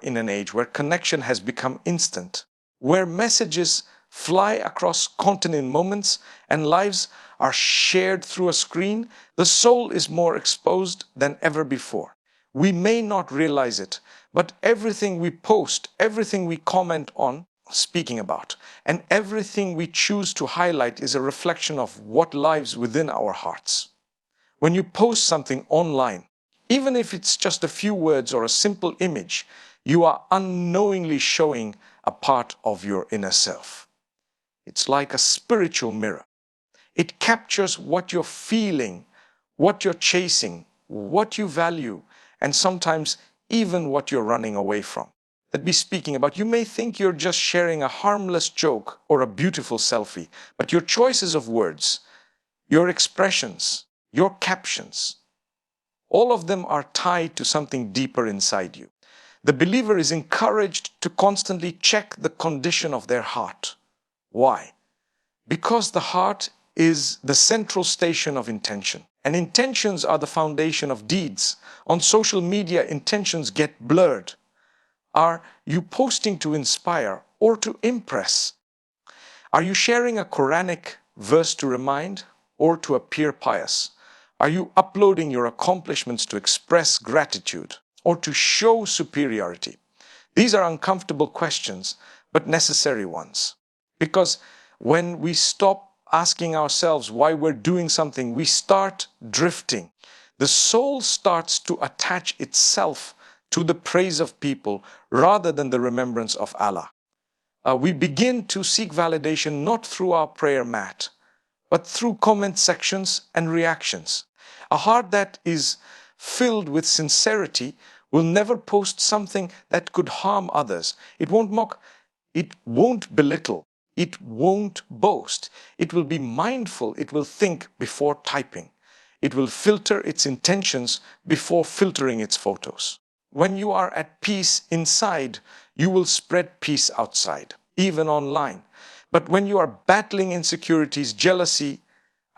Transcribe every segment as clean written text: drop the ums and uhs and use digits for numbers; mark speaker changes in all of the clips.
Speaker 1: In an age where connection has become instant, where messages fly across continent moments and lives are shared through a screen, the soul is more exposed than ever before. We may not realize it, but everything we post, everything we comment on, speaking about, and everything we choose to highlight is a reflection of what lives within our hearts. When you post something online, even if it's just a few words or a simple image, you are unknowingly showing a part of your inner self. It's like a spiritual mirror. It captures what you're feeling, what you're chasing, what you value, and sometimes even what you're running away from. That we're speaking about, you may think you're just sharing a harmless joke or a beautiful selfie, but your choices of words, your expressions, your captions, all of them are tied to something deeper inside you. The believer is encouraged to constantly check the condition of their heart. Why? Because the heart is the central station of intention. And intentions are the foundation of deeds. On social media, intentions get blurred. Are you posting to inspire or to impress? Are you sharing a Quranic verse to remind or to appear pious? Are you uploading your accomplishments to express gratitude or to show superiority? These are uncomfortable questions, but necessary ones. Because when we stop asking ourselves why we're doing something, we start drifting. The soul starts to attach itself to the praise of people rather than the remembrance of Allah. We begin to seek validation not through our prayer mat, but through comment sections and reactions. A heart that is filled with sincerity will never post something that could harm others. It won't mock, it won't belittle, it won't boast. It will be mindful, it will think before typing. It will filter its intentions before filtering its photos. When you are at peace inside, you will spread peace outside, even online. But when you are battling insecurities, jealousy,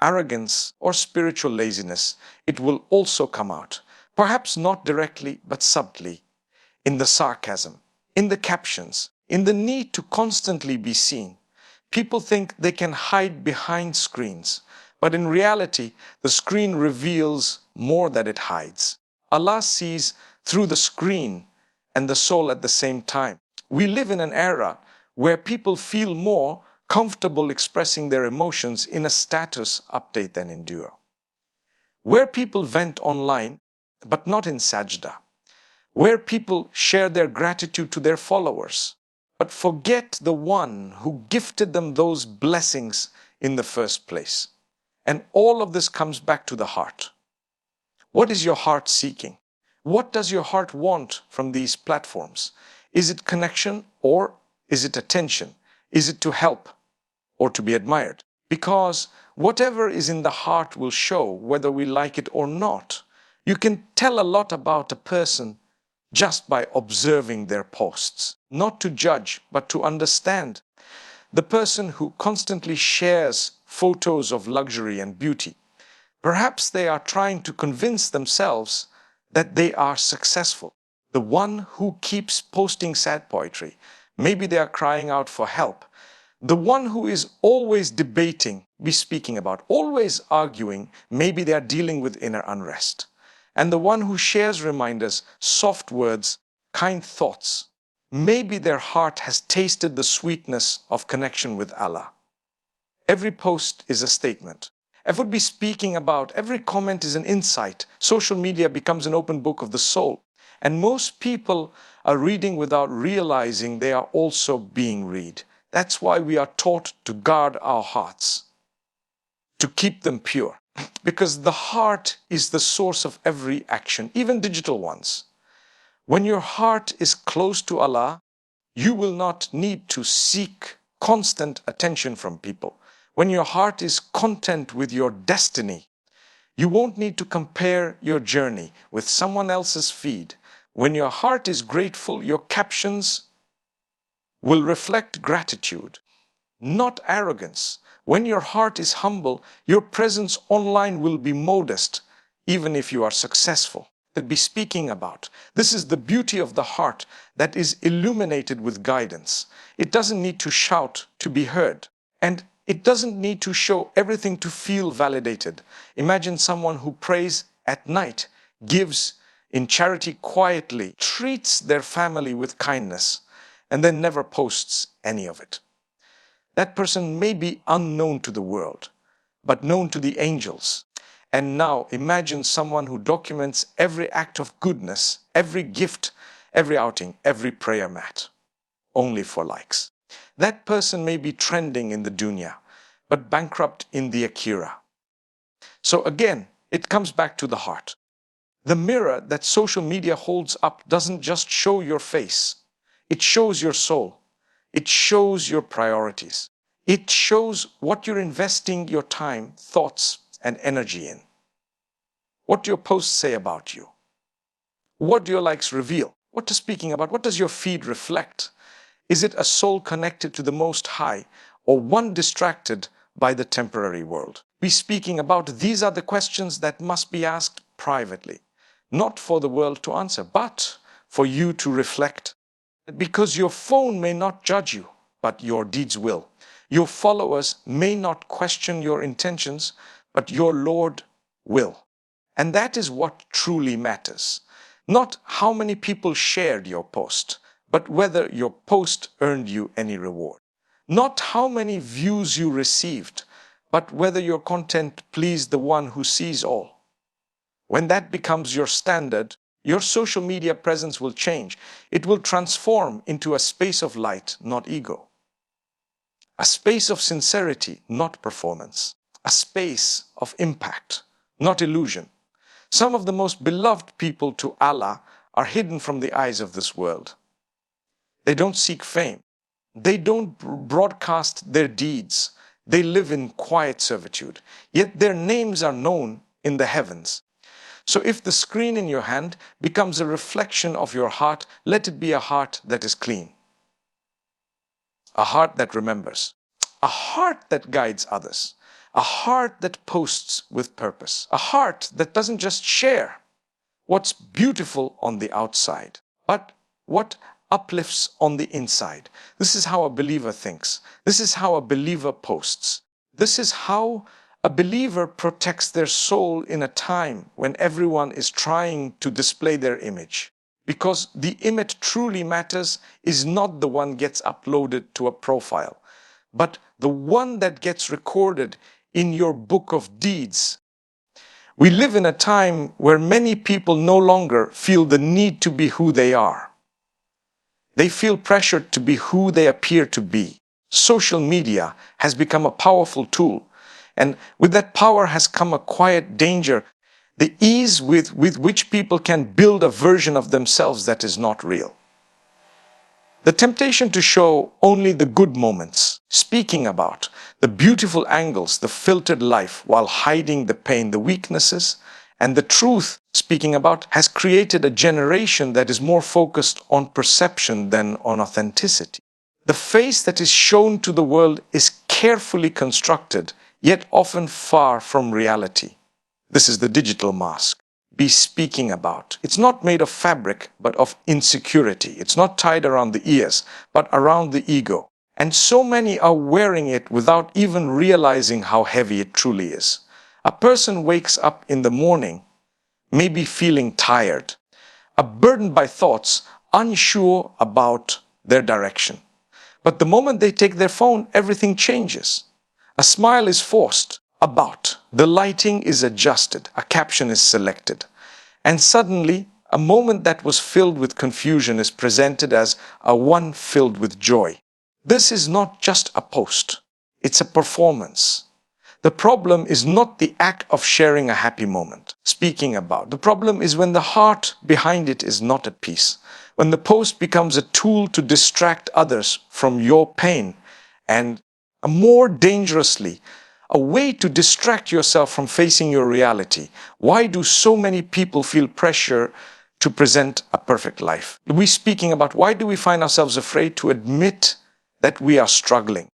Speaker 1: arrogance, or spiritual laziness, it will also come out. Perhaps not directly, but subtly, in the sarcasm, in the captions, in the need to constantly be seen. People think they can hide behind screens, but in reality, the screen reveals more than it hides. Allah sees through the screen and the soul at the same time. We live in an era where people feel more comfortable expressing their emotions in a status update than endure. Where people vent online, but not in sajda. Where people share their gratitude to their followers, but forget the one who gifted them those blessings in the first place. And all of this comes back to the heart. What is your heart seeking? What does your heart want from these platforms? Is it connection or is it attention? Is it to help or to be admired? Because whatever is in the heart will show whether we like it or not. You can tell a lot about a person just by observing their posts, not to judge, but to understand. The person who constantly shares photos of luxury and beauty, perhaps they are trying to convince themselves that they are successful. The one who keeps posting sad poetry, maybe they are crying out for help. The one who is always debating, we're speaking about, always arguing, maybe they are dealing with inner unrest. And the one who shares reminders, soft words, kind thoughts, maybe their heart has tasted the sweetness of connection with Allah. Every post is a statement. If we'd be speaking about, every comment is an insight. Social media becomes an open book of the soul. And most people are reading without realizing they are also being read. That's why we are taught to guard our hearts, to keep them pure. Because the heart is the source of every action, even digital ones. When your heart is close to Allah, you will not need to seek constant attention from people. When your heart is content with your destiny, you won't need to compare your journey with someone else's feed. When your heart is grateful, your captions will reflect gratitude, not arrogance. When your heart is humble, your presence online will be modest, even if you are successful. that be speaking about. This is the beauty of the heart that is illuminated with guidance. It doesn't need to shout to be heard. And it doesn't need to show everything to feel validated. Imagine someone who prays at night, gives in charity quietly, treats their family with kindness, and then never posts any of it. That person may be unknown to the world, but known to the angels. And now imagine someone who documents every act of goodness, every gift, every outing, every prayer mat, only for likes. That person may be trending in the dunya, but bankrupt in the akhirah. So again, it comes back to the heart. The mirror that social media holds up doesn't just show your face. It shows your soul. It shows your priorities. It shows what you're investing your time, thoughts, and energy in. What do your posts say about you? What do your likes reveal? What is speaking about? What does your feed reflect? Is it a soul connected to the Most High, or one distracted by the temporary world? We're speaking about these are the questions that must be asked privately, not for the world to answer, but for you to reflect. Because your phone may not judge you, but your deeds will. Your followers may not question your intentions, but your Lord will. And that is what truly matters. Not how many people shared your post, but whether your post earned you any reward. Not how many views you received, but whether your content pleased the one who sees all. When that becomes your standard, your social media presence will change. It will transform into a space of light, not ego. A space of sincerity, not performance. A space of impact, not illusion. Some of the most beloved people to Allah are hidden from the eyes of this world. They don't seek fame. They don't broadcast their deeds. They live in quiet servitude. Yet their names are known in the heavens. So if the screen in your hand becomes a reflection of your heart, let it be a heart that is clean. A heart that remembers. A heart that guides others. A heart that posts with purpose. A heart that doesn't just share what's beautiful on the outside, but what uplifts on the inside. This is how a believer thinks. This is how a believer posts. This is how a believer protects their soul in a time when everyone is trying to display their image. Because the image truly matters is not the one gets uploaded to a profile, but the one that gets recorded in your book of deeds. We live in a time where many people no longer feel the need to be who they are. They feel pressured to be who they appear to be. Social media has become a powerful tool, and with that power has come a quiet danger, the ease with which people can build a version of themselves that is not real. The temptation to show only the good moments, speaking about the beautiful angles, the filtered life, while hiding the pain, the weaknesses, and the truth, speaking about, has created a generation that is more focused on perception than on authenticity. The face that is shown to the world is carefully constructed, yet often far from reality. This is the digital mask. Be speaking about. It's not made of fabric, but of insecurity. It's not tied around the ears, but around the ego. And so many are wearing it without even realizing how heavy it truly is. A person wakes up in the morning, maybe feeling tired, burdened by thoughts, unsure about their direction. But the moment they take their phone, everything changes. A smile is forced. About. The lighting is adjusted, a caption is selected, and suddenly a moment that was filled with confusion is presented as a one filled with joy. This is not just a post, it's a performance. The problem is not the act of sharing a happy moment, speaking about. The problem is when the heart behind it is not at peace, when the post becomes a tool to distract others from your pain, and more dangerously, a way to distract yourself from facing your reality. Why do so many people feel pressure to present a perfect life? We're speaking about why do we find ourselves afraid to admit that we are struggling?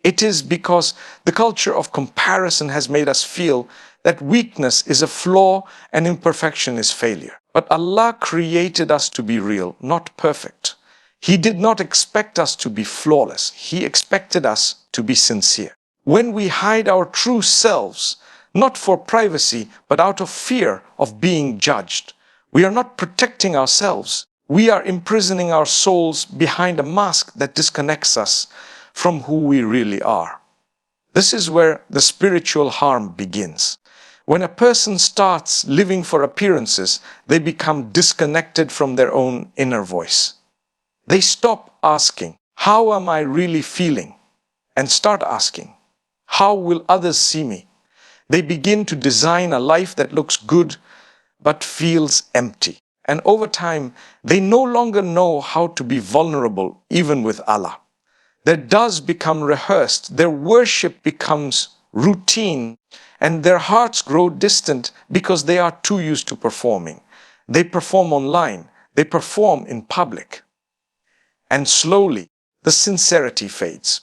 Speaker 1: It is because the culture of comparison has made us feel that weakness is a flaw and imperfection is failure. But Allah created us to be real, not perfect. He did not expect us to be flawless. He expected us to be sincere. When we hide our true selves, not for privacy, but out of fear of being judged, we are not protecting ourselves. We are imprisoning our souls behind a mask that disconnects us from who we really are. This is where the spiritual harm begins. When a person starts living for appearances, they become disconnected from their own inner voice. They stop asking, "How am I really feeling?" and start asking, "How will others see me?" They begin to design a life that looks good but feels empty. And over time, they no longer know how to be vulnerable even with Allah. Their does become rehearsed, their worship becomes routine, and their hearts grow distant because they are too used to performing. They perform online, they perform in public. And slowly, the sincerity fades.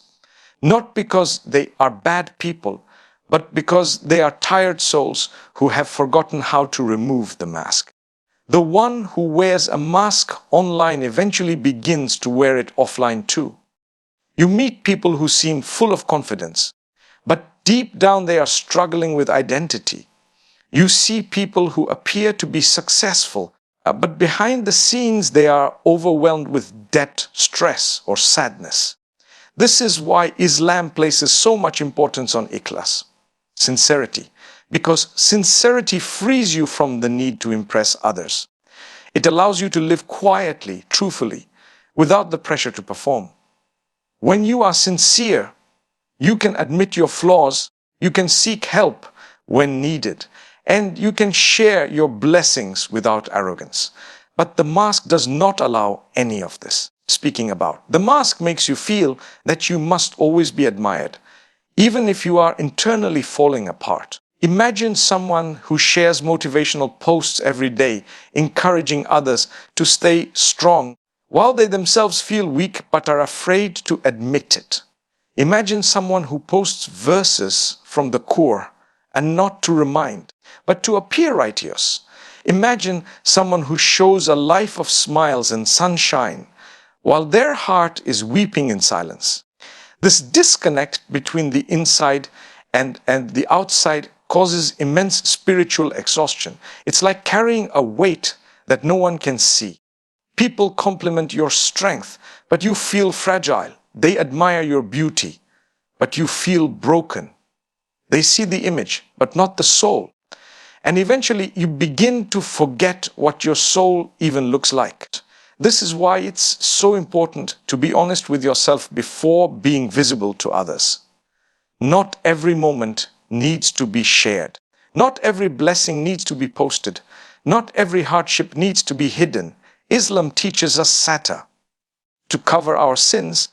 Speaker 1: Not because they are bad people, but because they are tired souls who have forgotten how to remove the mask. The one who wears a mask online eventually begins to wear it offline too. You meet people who seem full of confidence, but deep down they are struggling with identity. You see people who appear to be successful, but behind the scenes they are overwhelmed with debt, stress, or sadness. This is why Islam places so much importance on ikhlas, sincerity, because sincerity frees you from the need to impress others. It allows you to live quietly, truthfully, without the pressure to perform. When you are sincere, you can admit your flaws, you can seek help when needed, and you can share your blessings without arrogance. But the mask does not allow any of this. Speaking about, the mask makes you feel that you must always be admired, even if you are internally falling apart. Imagine someone who shares motivational posts every day, encouraging others to stay strong, while they themselves feel weak but are afraid to admit it. Imagine someone who posts verses from the Quran, and not to remind, but to appear righteous. Imagine someone who shows a life of smiles and sunshine, while their heart is weeping in silence. This disconnect between the inside and the outside causes immense spiritual exhaustion. It's like carrying a weight that no one can see. People compliment your strength, but you feel fragile. They admire your beauty, but you feel broken. They see the image, but not the soul. And eventually you begin to forget what your soul even looks like. This is why it's so important to be honest with yourself before being visible to others. Not every moment needs to be shared. Not every blessing needs to be posted. Not every hardship needs to be hidden. Islam teaches us satar, to cover our sins,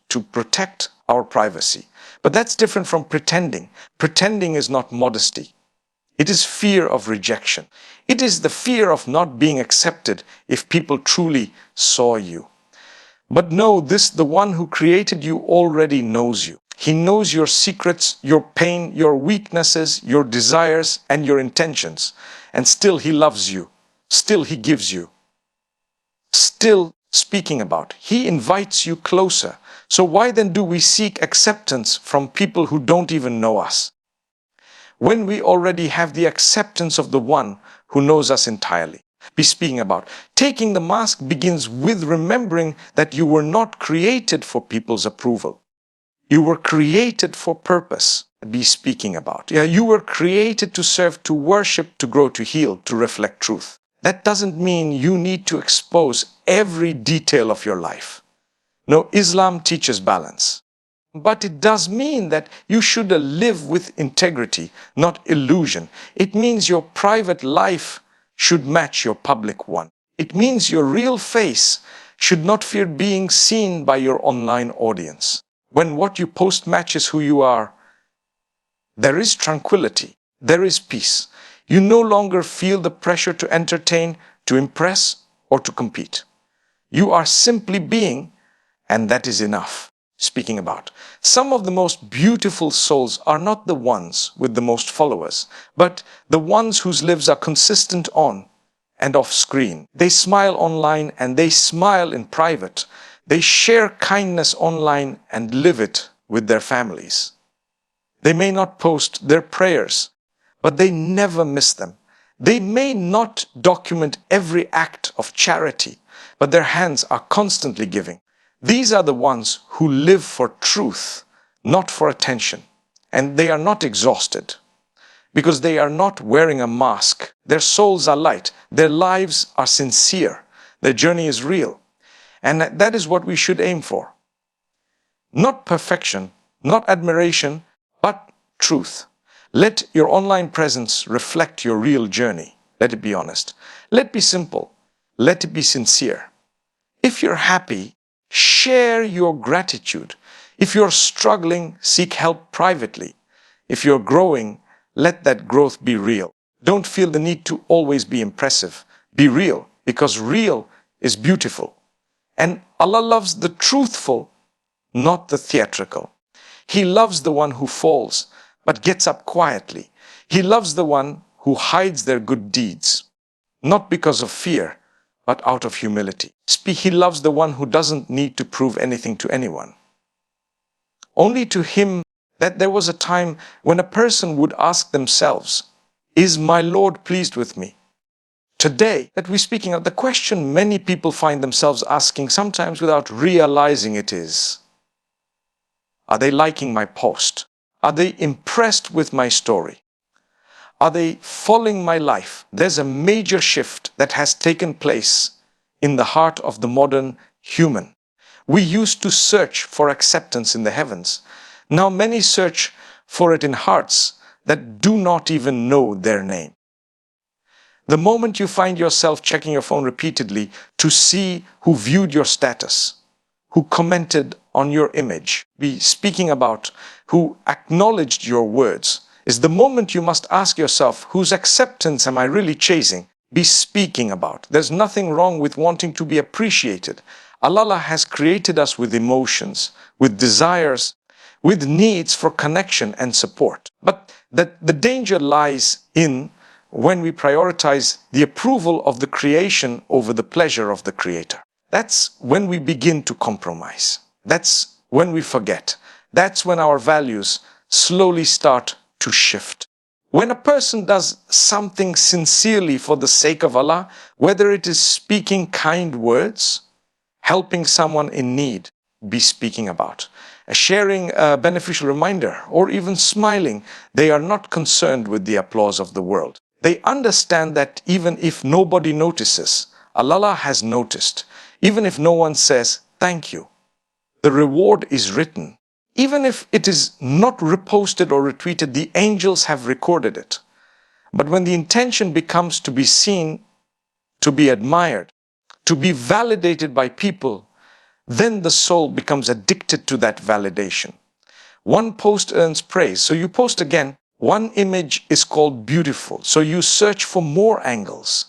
Speaker 1: to protect our privacy. But that's different from pretending. Pretending is not modesty. It is fear of rejection. It is the fear of not being accepted if people truly saw you. But know this, the one who created you already knows you. He knows your secrets, your pain, your weaknesses, your desires, and your intentions. And still he loves you. Still he gives you. Still speaking about. He invites you closer. So why then do we seek acceptance from people who don't even know us, when we already have the acceptance of the one who knows us entirely? Be speaking about. Taking the mask begins with remembering that you were not created for people's approval. You were created for purpose. Be speaking about. You were created to serve, to worship, to grow, to heal, to reflect truth. That doesn't mean you need to expose every detail of your life. No, Islam teaches balance. But it does mean that you should live with integrity, not illusion. It means your private life should match your public one. It means your real face should not fear being seen by your online audience. When what you post matches who you are, there is tranquility, there is peace. You no longer feel the pressure to entertain, to impress, or to compete. You are simply being, and that is enough. speaking about. Some of the most beautiful souls are not the ones with the most followers, but the ones whose lives are consistent on and off screen. They smile online and they smile in private. They share kindness online and live it with their families. They may not post their prayers, but they never miss them. They may not document every act of charity, but their hands are constantly giving. These are the ones who live for truth, not for attention. And they are not exhausted because they are not wearing a mask. Their souls are light. Their lives are sincere. Their journey is real. And that is what we should aim for. Not perfection, not admiration, but truth. Let your online presence reflect your real journey. Let it be honest. Let it be simple. Let it be sincere. If you're happy, share your gratitude. If you're struggling, seek help privately. If you're growing, let that growth be real. Don't feel the need to always be impressive. Be real, because real is beautiful. And Allah loves the truthful, not the theatrical. He loves the one who falls, but gets up quietly. He loves the one who hides their good deeds, not because of fear, but out of humility. He loves the one who doesn't need to prove anything to anyone. Only to him that there was a time when a person would ask themselves, is my Lord pleased with me? Today that we're speaking of, the question many people find themselves asking, sometimes without realizing it, is, are they liking my post? Are they impressed with my story? Are they following my life? There's a major shift that has taken place in the heart of the modern human. We used to search for acceptance in the heavens. Now many search for it in hearts that do not even know their name. The moment you find yourself checking your phone repeatedly to see who viewed your status, who commented on your image, be speaking about, who acknowledged your words, is the moment you must ask yourself, whose acceptance am I really chasing? Be speaking about. There's nothing wrong with wanting to be appreciated. Allah has created us with emotions, with desires, with needs for connection and support. But the danger lies in when we prioritize the approval of the creation over the pleasure of the Creator. That's when we begin to compromise. That's when we forget. That's when our values slowly start to shift. When a person does something sincerely for the sake of Allah, whether it is speaking kind words, helping someone in need, be speaking about, sharing a beneficial reminder, or even smiling, they are not concerned with the applause of the world. They understand that even if nobody notices, Allah has noticed. Even if no one says, thank you, the reward is written. Even if it is not reposted or retweeted, the angels have recorded it. But when the intention becomes to be seen, to be admired, to be validated by people, then the soul becomes addicted to that validation. One post earns praise, so you post again. One image is called beautiful, so you search for more angles.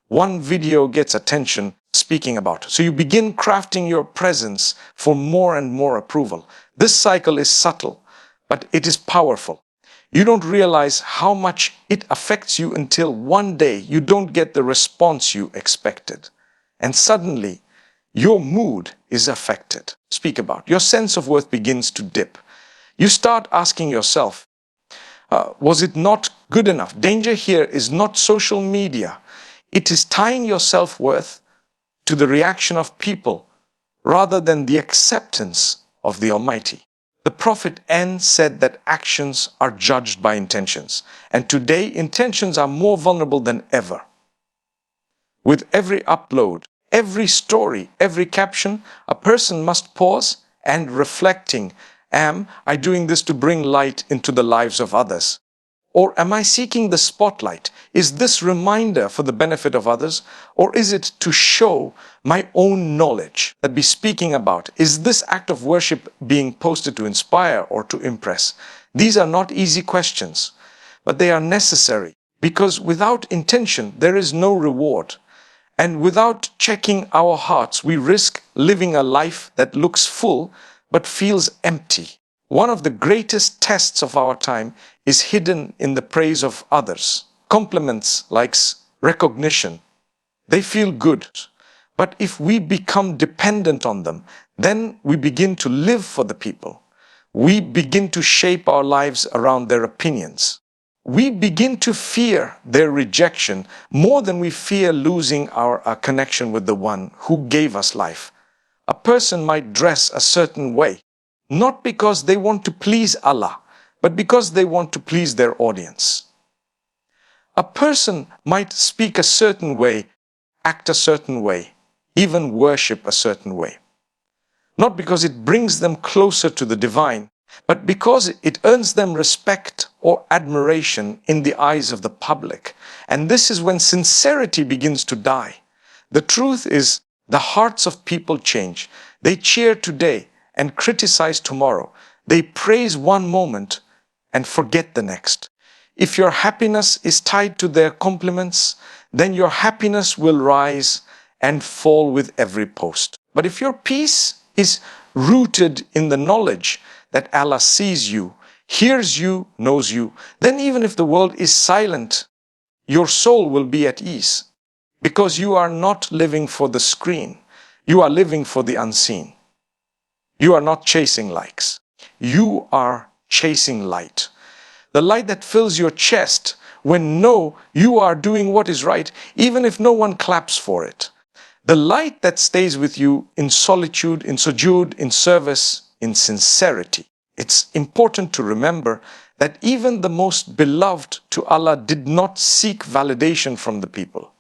Speaker 1: One video gets attention, speaking about, so you begin crafting your presence for more and more approval. This cycle is subtle, but it is powerful. You don't realize how much it affects you until one day you don't get the response you expected. And suddenly, your mood is affected. Speak about. Your sense of worth begins to dip. You start asking yourself, was it not good enough? Danger here is not social media. It is tying your self-worth to the reaction of people rather than the acceptance of the Almighty. The Prophet N said that actions are judged by intentions. And today, intentions are more vulnerable than ever. With every upload, every story, every caption, a person must pause and reflecting, am I doing this to bring light into the lives of others? Or am I seeking the spotlight? Is this reminder for the benefit of others? Or is it to show my own knowledge that be speaking about? Is this act of worship being posted to inspire or to impress? These are not easy questions, but they are necessary because without intention, there is no reward. And without checking our hearts, we risk living a life that looks full, but feels empty. One of the greatest tests of our time is hidden in the praise of others. Compliments, likes, recognition, they feel good. But if we become dependent on them, then we begin to live for the people. We begin to shape our lives around their opinions. We begin to fear their rejection more than we fear losing our connection with the one who gave us life. A person might dress a certain way, not because they want to please Allah, but because they want to please their audience. A person might speak a certain way, act a certain way, even worship a certain way. Not because it brings them closer to the divine, but because it earns them respect or admiration in the eyes of the public. And this is when sincerity begins to die. The truth is, the hearts of people change. They cheer today and criticize tomorrow. They praise one moment and forget the next. If your happiness is tied to their compliments, then your happiness will rise and fall with every post. But if your peace is rooted in the knowledge that Allah sees you, hears you, knows you, then even if the world is silent, your soul will be at ease. Because you are not living for the screen. You are living for the unseen. You are not chasing likes. You are chasing light. The light that fills your chest when you are doing what is right, even if no one claps for it. The light that stays with you in solitude, in sujood, in service, in sincerity. It's important to remember that even the most beloved to Allah did not seek validation from the people.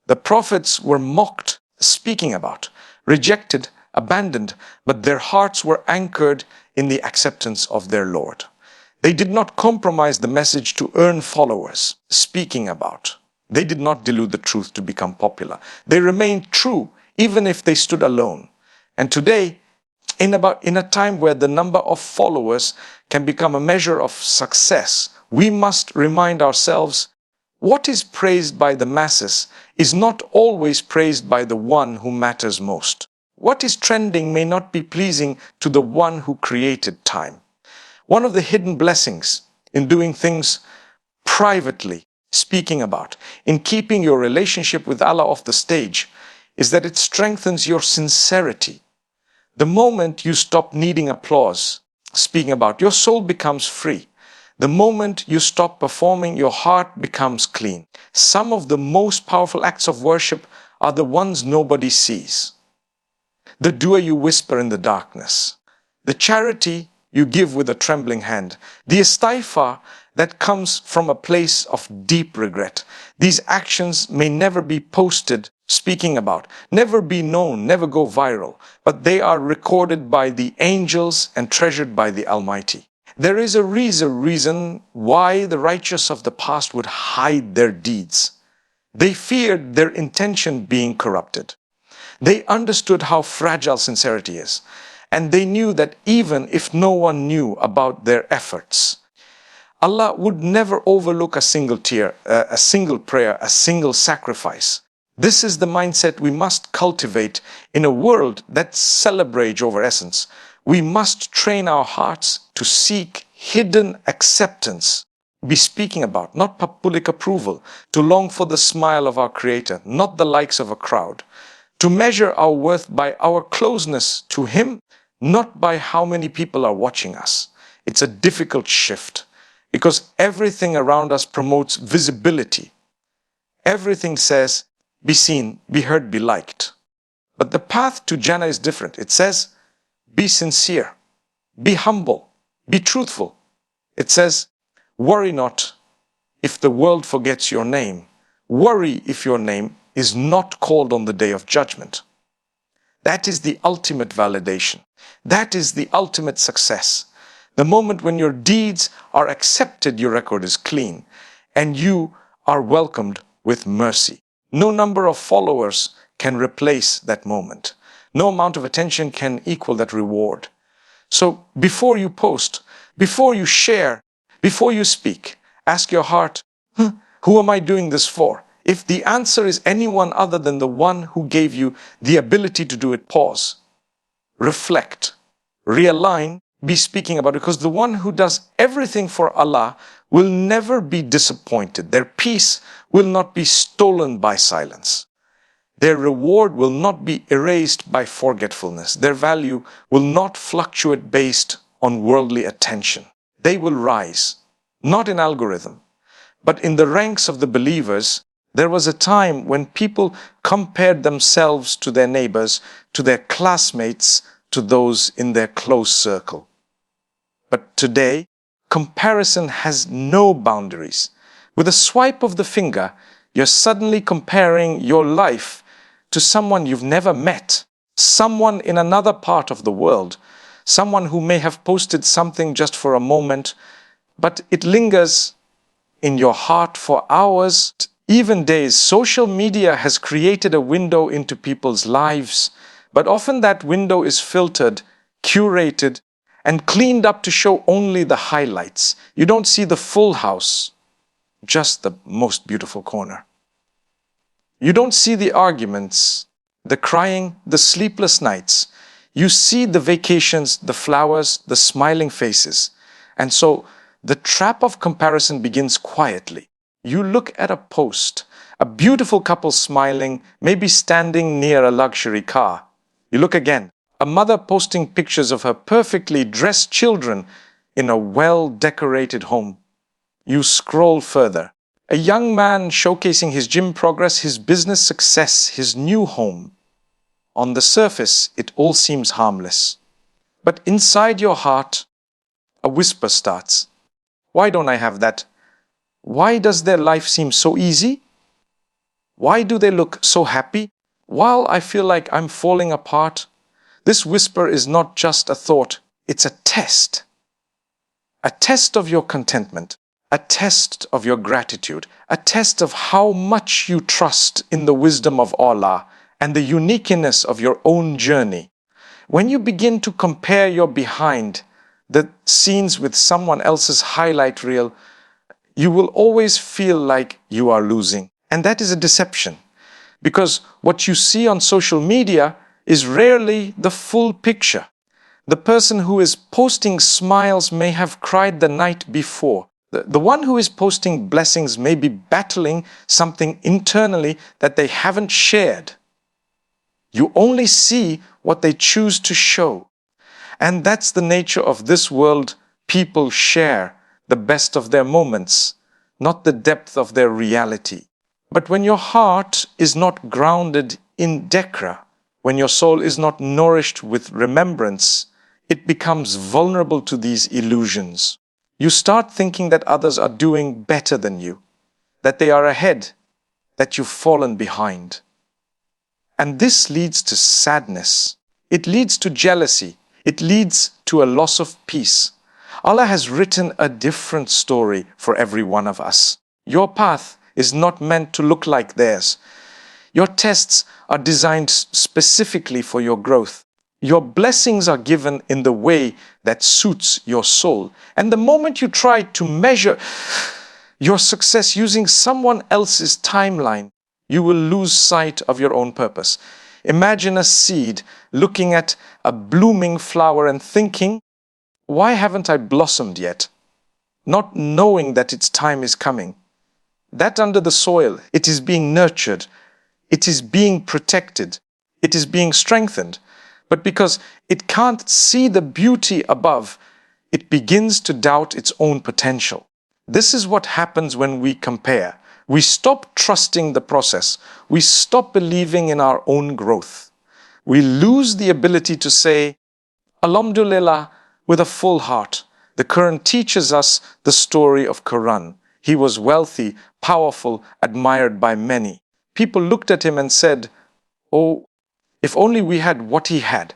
Speaker 1: The prophets were mocked, speaking about, rejected, abandoned, but their hearts were anchored in the acceptance of their Lord. They did not compromise the message to earn followers, speaking about. They did not dilute the truth to become popular. They remained true even if they stood alone. And today, in a time where the number of followers can become a measure of success, we must remind ourselves what is praised by the masses is not always praised by the one who matters most. What is trending may not be pleasing to the one who created time. One of the hidden blessings in doing things privately, speaking about, in keeping your relationship with Allah off the stage, is that it strengthens your sincerity. The moment you stop needing applause, speaking about, your soul becomes free. The moment you stop performing, your heart becomes clean. Some of the most powerful acts of worship are the ones nobody sees. The dua you whisper in the darkness. The charity you give with a trembling hand. The istighfar that comes from a place of deep regret. These actions may never be posted, speaking about, never be known, never go viral, but they are recorded by the angels and treasured by the Almighty. There is a reason why the righteous of the past would hide their deeds. They feared their intention being corrupted. They understood how fragile sincerity is. And they knew that even if no one knew about their efforts, Allah would never overlook a single tear, a single prayer, a single sacrifice. This is the mindset we must cultivate in a world that celebrates over essence. We must train our hearts to seek hidden acceptance, be speaking about, not public approval, to long for the smile of our Creator, not the likes of a crowd, to measure our worth by our closeness to Him, not by how many people are watching us. It's a difficult shift because everything around us promotes visibility. Everything says, be seen, be heard, be liked. But the path to Jannah is different. It says, be sincere, be humble, be truthful. It says, worry not if the world forgets your name. Worry if your name is not called on the day of judgment. That is the ultimate validation. That is the ultimate success. The moment when your deeds are accepted, your record is clean, and you are welcomed with mercy. No number of followers can replace that moment. No amount of attention can equal that reward. So before you post, before you share, before you speak, ask your heart, who am I doing this for? If the answer is anyone other than the one who gave you the ability to do it, pause, reflect, realign, be speaking about it, because the one who does everything for Allah will never be disappointed. Their peace will not be stolen by silence. Their reward will not be erased by forgetfulness. Their value will not fluctuate based on worldly attention. They will rise, not in algorithm, but in the ranks of the believers. There was a time when people compared themselves to their neighbors, to their classmates, to those in their close circle. But today, comparison has no boundaries. With a swipe of the finger, you're suddenly comparing your life to someone you've never met, someone in another part of the world, someone who may have posted something just for a moment, but it lingers in your heart for hours, even days. Social media has created a window into people's lives, but often that window is filtered, curated, and cleaned up to show only the highlights. You don't see the full house, just the most beautiful corner. You don't see the arguments, the crying, the sleepless nights. You see the vacations, the flowers, the smiling faces. And so the trap of comparison begins quietly. You look at a post, a beautiful couple smiling, maybe standing near a luxury car. You look again, a mother posting pictures of her perfectly dressed children in a well-decorated home. You scroll further. A young man showcasing his gym progress, his business success, his new home. On the surface, it all seems harmless. But inside your heart, a whisper starts. Why don't I have that? Why does their life seem so easy? Why do they look so happy? While I feel like I'm falling apart, this whisper is not just a thought, it's a test. A test of your contentment. A test of your gratitude, a test of how much you trust in the wisdom of Allah and the uniqueness of your own journey. When you begin to compare your behind the scenes with someone else's highlight reel, you will always feel like you are losing. And that is a deception, because what you see on social media is rarely the full picture. The person who is posting smiles may have cried the night before. The one who is posting blessings may be battling something internally that they haven't shared. You only see what they choose to show. And that's the nature of this world. People share the best of their moments, not the depth of their reality. But when your heart is not grounded in dhikr, when your soul is not nourished with remembrance, it becomes vulnerable to these illusions. You start thinking that others are doing better than you, that they are ahead, that you've fallen behind. And this leads to sadness. It leads to jealousy. It leads to a loss of peace. Allah has written a different story for every one of us. Your path is not meant to look like theirs. Your tests are designed specifically for your growth. Your blessings are given in the way that suits your soul. And the moment you try to measure your success using someone else's timeline, you will lose sight of your own purpose. Imagine a seed looking at a blooming flower and thinking, why haven't I blossomed yet? Not knowing that its time is coming. That under the soil, it is being nurtured. It is being protected. It is being strengthened. But because it can't see the beauty above, it begins to doubt its own potential. This is what happens when we compare. We stop trusting the process. We stop believing in our own growth. We lose the ability to say, Alhamdulillah, with a full heart. The Quran teaches us the story of Quran. He was wealthy, powerful, admired by many. People looked at him and said, oh, if only we had what he had.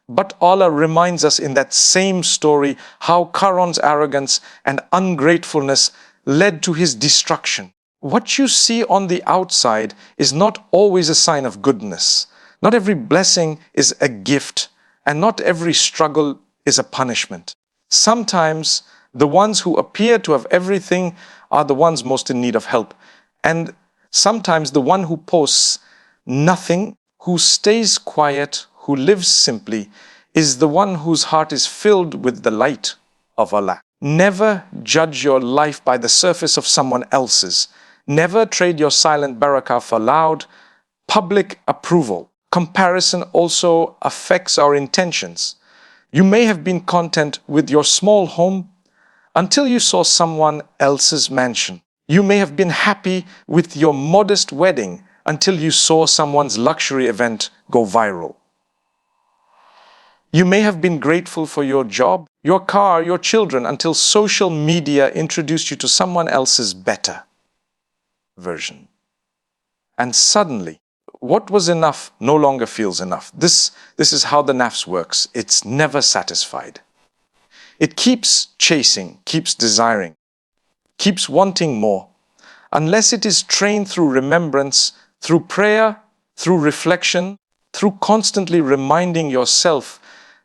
Speaker 1: But Allah reminds us in that same story how Qarun's arrogance and ungratefulness led to his destruction. What you see on the outside is not always a sign of goodness. Not every blessing is a gift, and not every struggle is a punishment. Sometimes the ones who appear to have everything are the ones most in need of help. And sometimes the one who posts nothing, who stays quiet, who lives simply, is the one whose heart is filled with the light of Allah. Never judge your life by the surface of someone else's. Never trade your silent barakah for loud, public approval. Comparison also affects our intentions. You may have been content with your small home until you saw someone else's mansion. You may have been happy with your modest wedding until you saw someone's luxury event go viral. You may have been grateful for your job, your car, your children until social media introduced you to someone else's better version. And suddenly, what was enough no longer feels enough. This is how the nafs works. It's never satisfied. It keeps chasing, keeps desiring, keeps wanting more, unless it is trained through remembrance, through prayer, through reflection, through constantly reminding yourself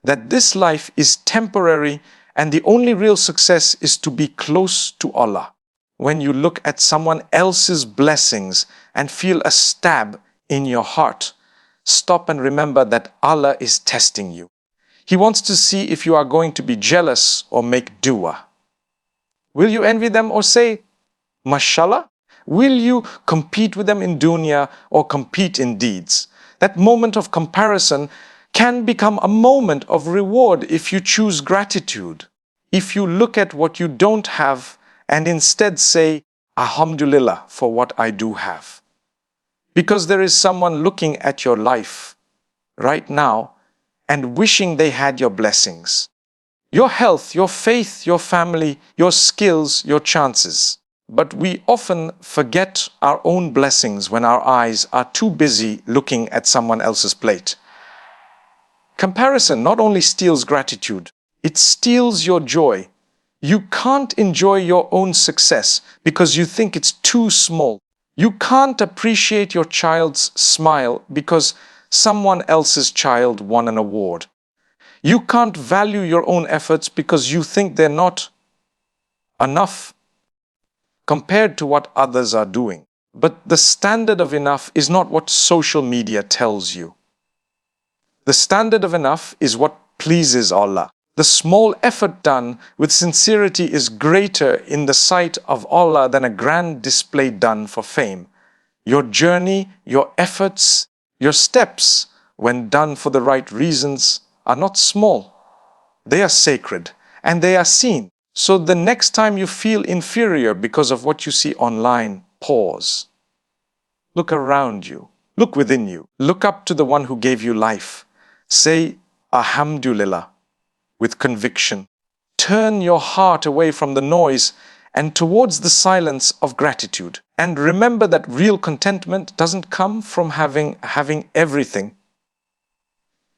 Speaker 1: that this life is temporary and the only real success is to be close to Allah. When you look at someone else's blessings and feel a stab in your heart, stop and remember that Allah is testing you. He wants to see if you are going to be jealous or make dua. Will you envy them or say, Mashallah? Will you compete with them in dunya or compete in deeds? That moment of comparison can become a moment of reward if you choose gratitude. If you look at what you don't have and instead say, Alhamdulillah for what I do have. Because there is someone looking at your life right now and wishing they had your blessings. Your health, your faith, your family, your skills, your chances. But we often forget our own blessings when our eyes are too busy looking at someone else's plate. Comparison not only steals gratitude, it steals your joy. You can't enjoy your own success because you think it's too small. You can't appreciate your child's smile because someone else's child won an award. You can't value your own efforts because you think they're not enough compared to what others are doing. But the standard of enough is not what social media tells you. The standard of enough is what pleases Allah. The small effort done with sincerity is greater in the sight of Allah than a grand display done for fame. Your journey, your efforts, your steps, when done for the right reasons, are not small. They are sacred and they are seen. So the next time you feel inferior because of what you see online, pause. Look around you. Look within you. Look up to the one who gave you life. Say, Alhamdulillah, with conviction. Turn your heart away from the noise and towards the silence of gratitude. And remember that real contentment doesn't come from having everything.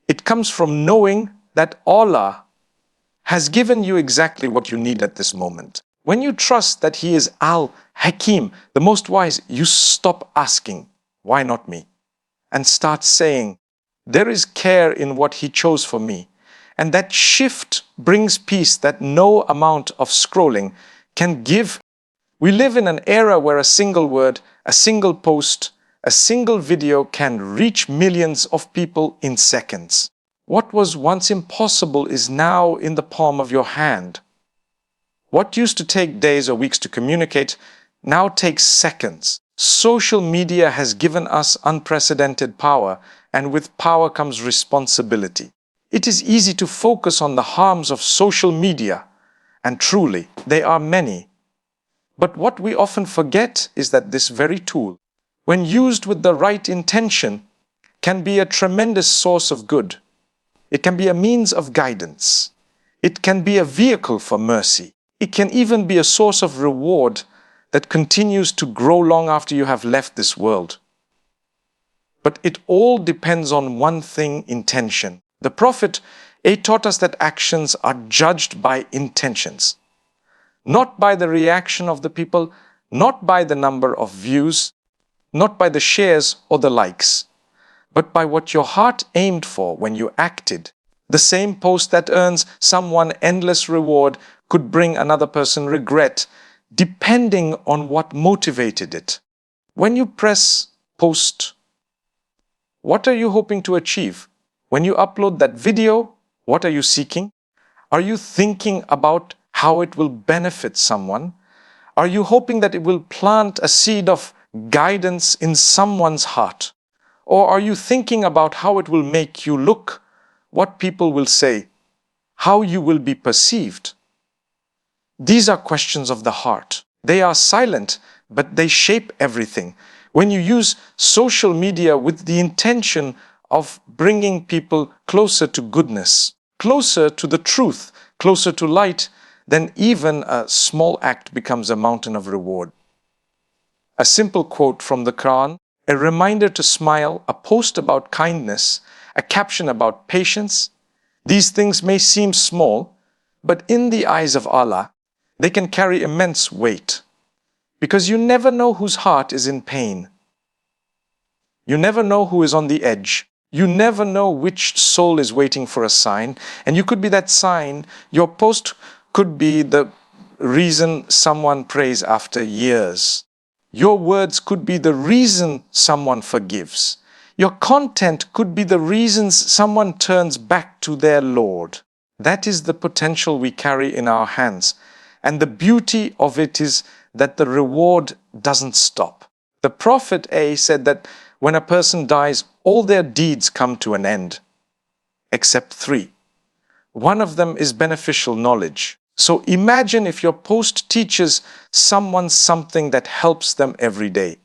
Speaker 1: It comes from knowing that Allah has given you exactly what you need at this moment. When you trust that He is Al-Hakim, the most wise, you stop asking, why not me? And start saying, there is care in what He chose for me. And that shift brings peace that no amount of scrolling can give. We live in an era where a single word, a single post, a single video can reach millions of people in seconds. What was once impossible is now in the palm of your hand. What used to take days or weeks to communicate now takes seconds. Social media has given us unprecedented power, and with power comes responsibility. It is easy to focus on the harms of social media, and truly, they are many. But what we often forget is that this very tool, when used with the right intention, can be a tremendous source of good. It can be a means of guidance. It can be a vehicle for mercy. It can even be a source of reward that continues to grow long after you have left this world. But it all depends on one thing: intention. The Prophet taught us that actions are judged by intentions, not by the reaction of the people, not by the number of views, not by the shares or the likes, but by what your heart aimed for when you acted. The same post that earns someone endless reward could bring another person regret, depending on what motivated it. When you press post, what are you hoping to achieve? When you upload that video, What are you seeking? Are you thinking about how it will benefit someone? Are you hoping that it will plant a seed of guidance in someone's heart? Or are you thinking about how it will make you look, what people will say, how you will be perceived? These are questions of the heart. They are silent, but they shape everything. When you use social media with the intention of bringing people closer to goodness, closer to the truth, closer to light, then even a small act becomes a mountain of reward. A simple quote from the Quran, a reminder to smile, a post about kindness, a caption about patience. These things may seem small, but in the eyes of Allah, they can carry immense weight. Because you never know whose heart is in pain. You never know who is on the edge. You never know which soul is waiting for a sign. And you could be that sign. Your post could be the reason someone prays after years. Your words could be the reason someone forgives. Your content could be the reasons someone turns back to their Lord. That is the potential we carry in our hands. And the beauty of it is that the reward doesn't stop. The Prophet A said that when a person dies, all their deeds come to an end, except three. One of them is beneficial knowledge. So imagine if your post teaches someone something that helps them every day.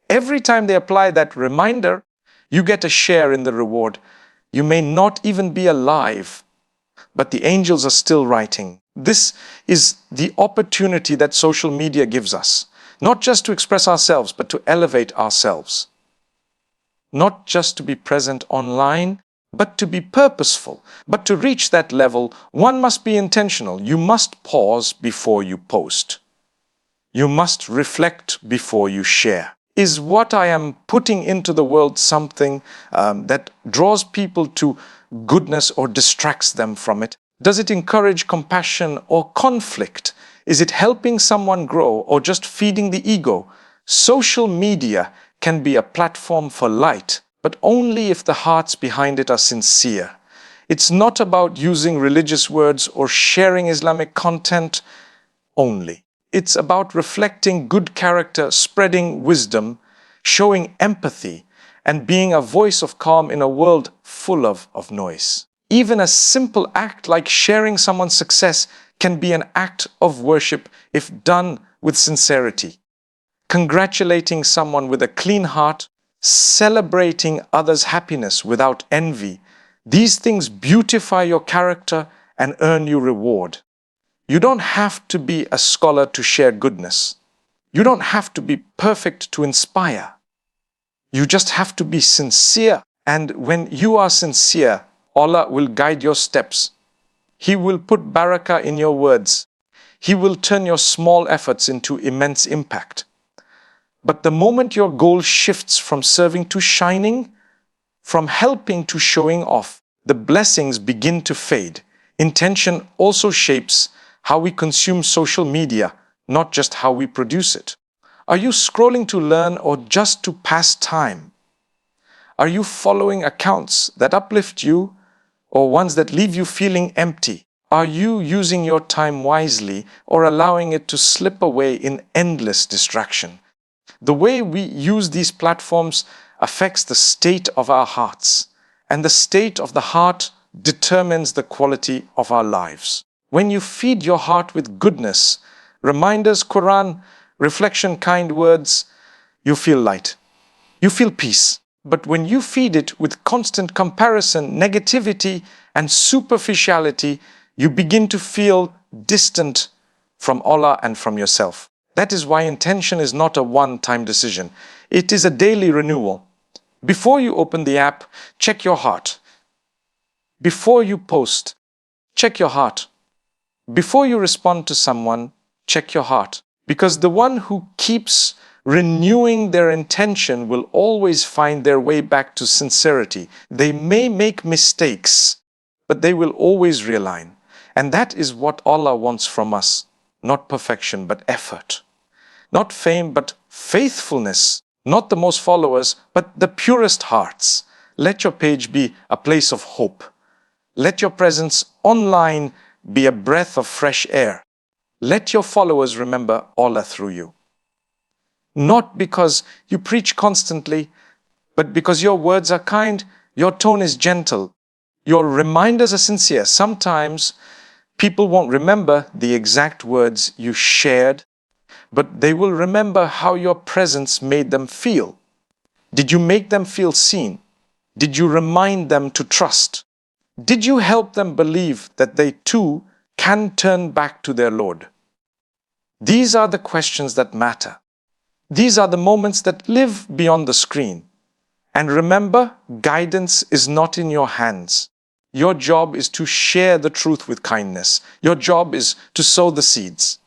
Speaker 1: Every time they apply that reminder, you get a share in the reward. You may not even be alive, but the angels are still writing. This is the opportunity that social media gives us, not just to express ourselves, but to elevate ourselves. Not just to be present online, but to be purposeful. But to reach that level, one must be intentional. You must pause before you post. You must reflect before you share. Is what I am putting into the world something that draws people to goodness or distracts them from it? Does it encourage compassion or conflict? Is it helping someone grow or just feeding the ego? Social media can be a platform for light, but only if the hearts behind it are sincere. It's not about using religious words or sharing Islamic content only. It's about reflecting good character, spreading wisdom, showing empathy, and being a voice of calm in a world full of noise. Even a simple act like sharing someone's success can be an act of worship if done with sincerity. Congratulating someone with a clean heart, celebrating others' happiness without envy, these things beautify your character and earn you reward. You don't have to be a scholar to share goodness. You don't have to be perfect to inspire. You just have to be sincere. And when you are sincere, Allah will guide your steps. He will put barakah in your words. He will turn your small efforts into immense impact. But the moment your goal shifts from serving to shining, from helping to showing off, the blessings begin to fade. Intention also shapes how we consume social media, not just how we produce it. Are you scrolling to learn or just to pass time? Are you following accounts that uplift you or ones that leave you feeling empty? Are you using your time wisely or allowing it to slip away in endless distraction? The way we use these platforms affects the state of our hearts, and the state of the heart determines the quality of our lives. When you feed your heart with goodness, reminders, Quran, reflection, kind words, you feel light. You feel peace. But when you feed it with constant comparison, negativity, and superficiality, you begin to feel distant from Allah and from yourself. That is why intention is not a one-time decision. It is a daily renewal. Before you open the app, check your heart. Before you post, check your heart. Before you respond to someone, check your heart. Because the one who keeps renewing their intention will always find their way back to sincerity. They may make mistakes, but they will always realign. And that is what Allah wants from us. Not perfection, but effort. Not fame, but faithfulness. Not the most followers, but the purest hearts. Let your page be a place of hope, Let your presence online be a breath of fresh air. Let your followers remember Allah through you. Not because you preach constantly, but because your words are kind, your tone is gentle, your reminders are sincere. Sometimes people won't remember the exact words you shared, but they will remember how your presence made them feel. Did you make them feel seen? Did you remind them to trust? Did you help them believe that they too can turn back to their Lord? These are the questions that matter. These are the moments that live beyond the screen. And remember, guidance is not in your hands. Your job is to share the truth with kindness. Your job is to sow the seeds.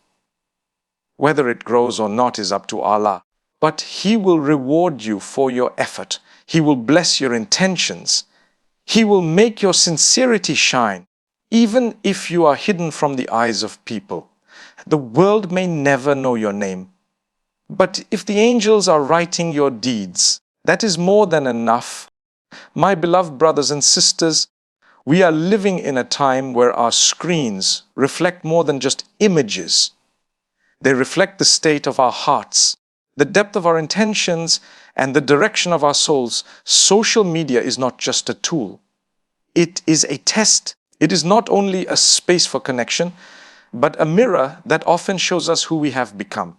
Speaker 1: Whether it grows or not is up to Allah. But He will reward you for your effort. He will bless your intentions. He will make your sincerity shine, even if you are hidden from the eyes of people. The world may never know your name. But if the angels are writing your deeds, that is more than enough. My beloved brothers and sisters, we are living in a time where our screens reflect more than just images. They reflect the state of our hearts, the depth of our intentions, and the direction of our souls. Social media is not just a tool. It is a test. It is not only a space for connection, but a mirror that often shows us who we have become.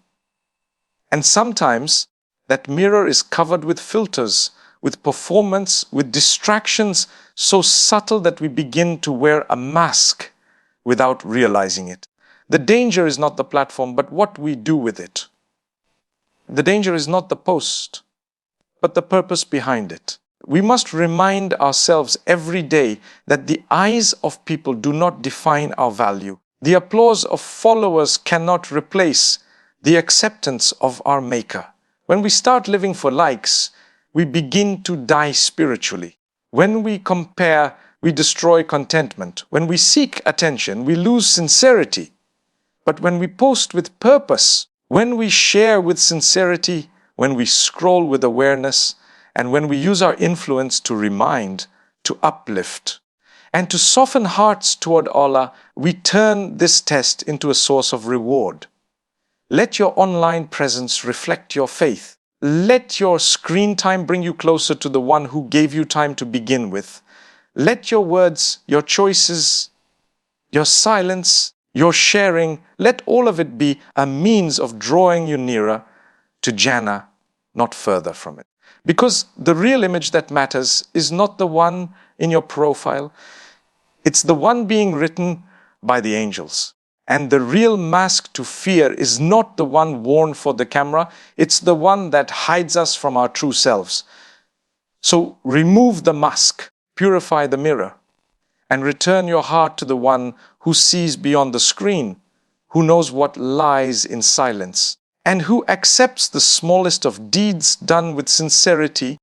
Speaker 1: And sometimes that mirror is covered with filters, with performance, with distractions so subtle that we begin to wear a mask without realizing it. The danger is not the platform, but what we do with it. The danger is not the post, but the purpose behind it. We must remind ourselves every day that the eyes of people do not define our value. The applause of followers cannot replace the acceptance of our Maker. When we start living for likes, we begin to die spiritually. When we compare, we destroy contentment. When we seek attention, we lose sincerity. But when we post with purpose, when we share with sincerity, when we scroll with awareness, and when we use our influence to remind, to uplift, and to soften hearts toward Allah, we turn this test into a source of reward. Let your online presence reflect your faith. Let your screen time bring you closer to the one who gave you time to begin with. Let your words, your choices, your silence, your sharing, let all of it be a means of drawing you nearer to Jannah, not further from it. Because the real image that matters is not the one in your profile, it's the one being written by the angels. And the real mask to fear is not the one worn for the camera, it's the one that hides us from our true selves. So remove the mask, purify the mirror, and return your heart to the one who sees beyond the screen, who knows what lies in silence, and who accepts the smallest of deeds done with sincerity